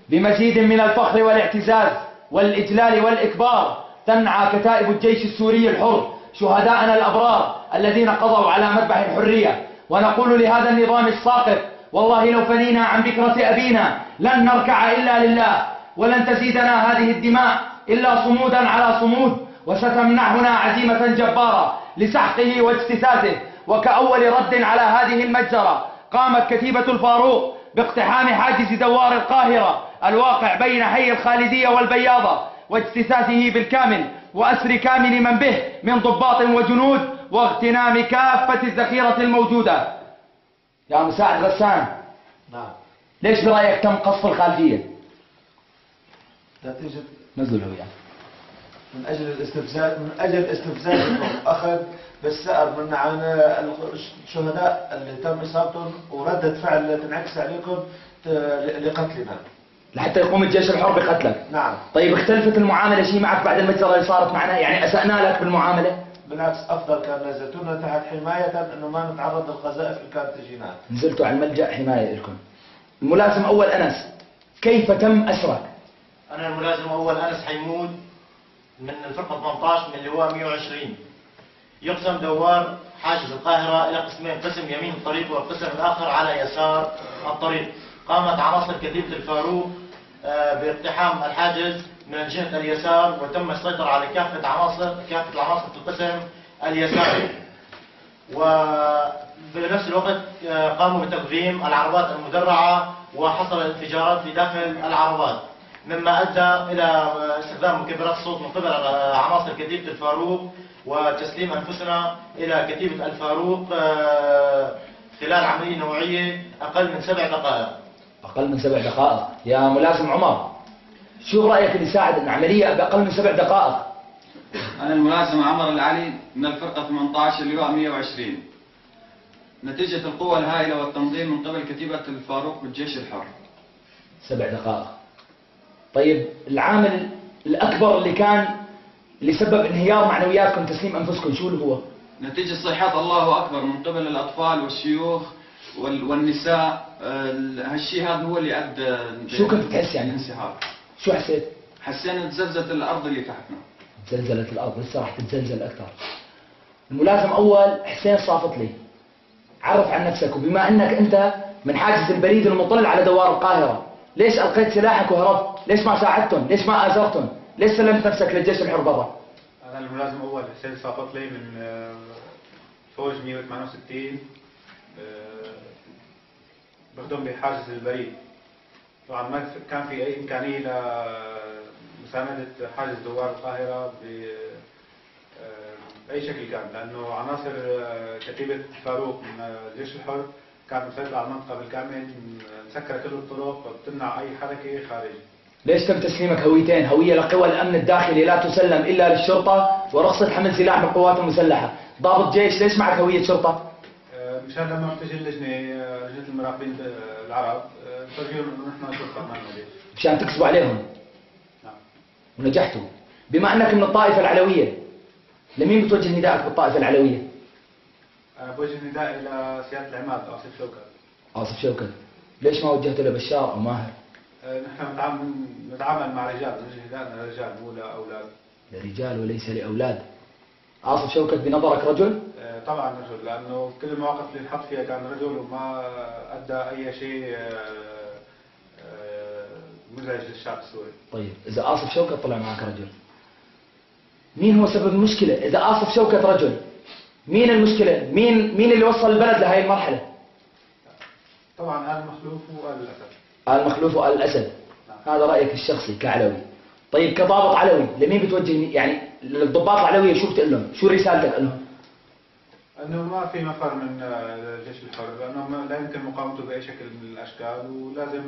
بمزيد من الفخر والاعتزاز والإجلال والإكبار تنعى كتائب الجيش السوري الحر شهداءنا الأبرار الذين قضوا على مذبح الحرية، ونقول لهذا النظام الساقط: والله لو فنينا عن بكرة أبينا لن نركع إلا لله، ولن تزيدنا هذه الدماء إلا صمودا على صمود، وستمنحنا عزيمة جبارة لسحقه واجتثاثه. وكأول رد على هذه المجزرة قامت كتيبة الفاروق باقتحام حاجز دوار القاهرة الواقع بين حي الخالدية والبياضة واجتثاثه بالكامل وأسر كامل من به من ضباط وجنود واغتنام كافة الذخيرة الموجودة. يا مساعد غسان، نعم، ليش برأيك تم قصف الخالدية؟ نتيجة نزلوا يعني من أجل استفزاز أخذ بالسأر من عن الشهداء اللي تم إصابتهم وردة فعل تنعكس عليكم لقتلنا، لحتى يقوم الجيش الحر بقتلك. نعم. طيب اختلفت المعاملة شيء معك بعد المجزرة اللي صارت معنا؟ يعني أسأنا لك بالمعاملة؟ بالعكس، أفضل كان نزلتونا تحت حماية إنه ما نتعرض للقذائف اللي كانت تجينا. نزلتوا على الملجأ حماية لكم. الملازم أول أنس، كيف تم أسرك؟ أنا الملازم أول أنس حيمود من الفرقة 18 من اللواء 120. يقسم دوار حاجز القاهرة إلى قسمين، قسم يمين الطريق والقسم الآخر على يسار الطريق. قامت عناصر كتيبة الفاروق باقتحام الحاجز من جهة اليسار، وتم السيطرة على كافة العناصر في القسم اليساري. وبنفس الوقت قاموا بتقديم العربات المدرعة وحصل انفجارات في داخل العربات، مما أدى إلى استخدام مكبرات الصوت من قبل عناصر كتيبة الفاروق وتسليم أنفسنا إلى كتيبة الفاروق خلال عملية نوعية أقل من 7 دقائق. أقل من 7 دقائق؟ يا ملازم عمر، شو رأيك اللي يساعد العملية بأقل من 7 دقائق؟ أنا الملازم عمر العلي من الفرقة 18 اللواء 120. نتيجة القوة الهائلة والتنظيم من قبل كتيبة الفاروق بالجيش الحر. 7 دقائق. طيب العامل الأكبر اللي سبب انهيار معنوياتكم تسليم أنفسكم شو اللي هو؟ نتيجة صيحات الله أكبر من قبل الأطفال والشيوخ والنساء. هالشيء هذا هو اللي أدى. شو كنت تحس يعني؟ انسحاب. شو حسيت؟ حسينا تزلزلت الأرض اللي تحتنا. تزلزلت الأرض، لسه راح تتزلزل أكثر. الملازم أول حسين صافطلي، عرف عن نفسك، وبما أنك أنت من حاجز البريد المطل على دوار القاهرة، ليش ألقيت سلاحك وهربت؟ ليش ما ساعدتهم؟ ليش ما آزرتهم؟ ليش سلمت نفسك للجيش الحر برا؟ أنا الملازم أول حسين صافطلي من فوج 168، بخدم بحاجز البريد. طبعا ما كان في أي إمكانية لمساندة حاجز دوار القاهرة بأي شكل كان، لأنه عناصر كتيبة فاروق من الجيش الحر كانت مسيطرة على المنطقة بالكامل، مسكرة كل الطرق وبتمنع أي حركة خارجي. ليش تم تسليمك هويتين؟ هوية لقوى الأمن الداخلي لا تسلم إلا للشرطة، ورخصة حمل سلاح بالقوات المسلحة. ضابط جيش، ليش معك هوية شرطة؟ مشان لما تجي لجنة المراقبين العرب ترجيهم إنه نحن شرطة ما لنا جيش. مشان تكسبوا عليهم. نعم. ونجحتوا. بما أنك من الطائفة العلوية، لمين بتوجه نداءك بالطائفة العلوية؟ أنا بوجه نداء إلى سيادة العماد آصف شوكت. آصف شوكت، ليش ما وجهته لبشار أو ماهر؟ نحن نتعامل مع رجال، نوجه نداءنا لرجال مو لأولاد. لرجال وليس لأولاد. آصف شوكت بنظرك رجل؟ طبعا رجل، لأنه كل المواقف اللي انحط فيها كان رجل وما أدى أي شيء مزعج للشعب السوري. طيب إذا آصف شوكت طلع معك رجل، مين هو سبب المشكلة؟ إذا آصف شوكت رجل، مين المشكلة؟ مين اللي وصل البلد لهي المرحلة؟ طبعا آل مخلوف وآل الأسد. آل مخلوف وآل الأسد. نعم. هذا رأيك الشخصي كعلوي. طيب كضابط علوي، لمين بتوجه يعني للضباط العلوية شو بتقول شو رسالتك لهم؟ انه ما في مفر من الجيش الحر، لانه لا يمكن مقاومته باي شكل من الاشكال، ولازم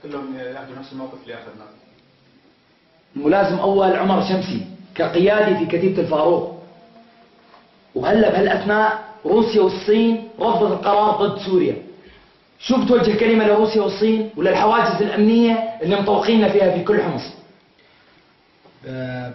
كلهم ياخذوا نفس الموقف اللي اخذناه. الملازم اول عمر شمسي كقيادي في كتيبة الفاروق، وهلا بهالاثناء روسيا والصين رفضت القرار ضد سوريا. شو بتوجه كلمة لروسيا والصين وللحواجز الامنية اللي مطوقيننا فيها في كل حمص؟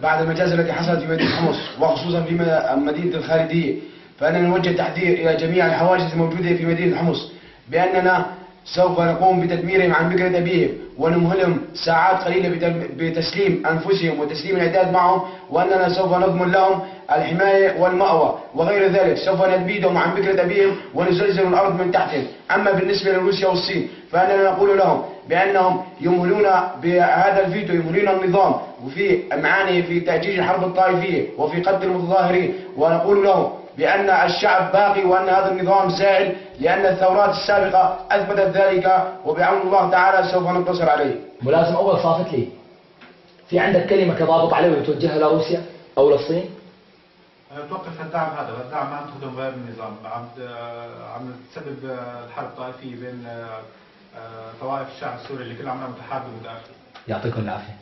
بعد المجازر التي حصلت في مدينة حمص وخصوصا في مدينة الخالدية، فأننا نوجه تحذير إلى جميع الحواجز الموجودة في مدينة حمص بأننا سوف نقوم بتدميرهم عن بكرة أبيهم ونمهلهم ساعات قليلة بتسليم أنفسهم وتسليم العتاد معهم، وأننا سوف نضمن لهم الحماية والمأوى وغير ذلك. سوف نبيدهم عن بكرة أبيهم ونزلزل الأرض من تحتهم. أما بالنسبة لروسيا والصين فإننا نقول لهم بأنهم يمهلون بهذا الفيتو، يمهلون النظام وفي معاني في تأجيج الحرب الطائفية وفي قتل المتظاهرين، ونقول لهم بأن الشعب باقي وأن هذا النظام زائل، لأن الثورات السابقة أثبتت ذلك، وبعون الله تعالى سوف ننتصر عليه. ملازم أول صافت لي، في عندك كلمة كضابط علوي توجهها لروسيا أو للصين؟ توقف الدعم هذا، والدعم ما عم تخدم غير النظام، عم تسبب الحرب الطائفية بين طوائف الشعب السوري اللي كلها عملها متحاربة متآخرة. يعطيكم العافية.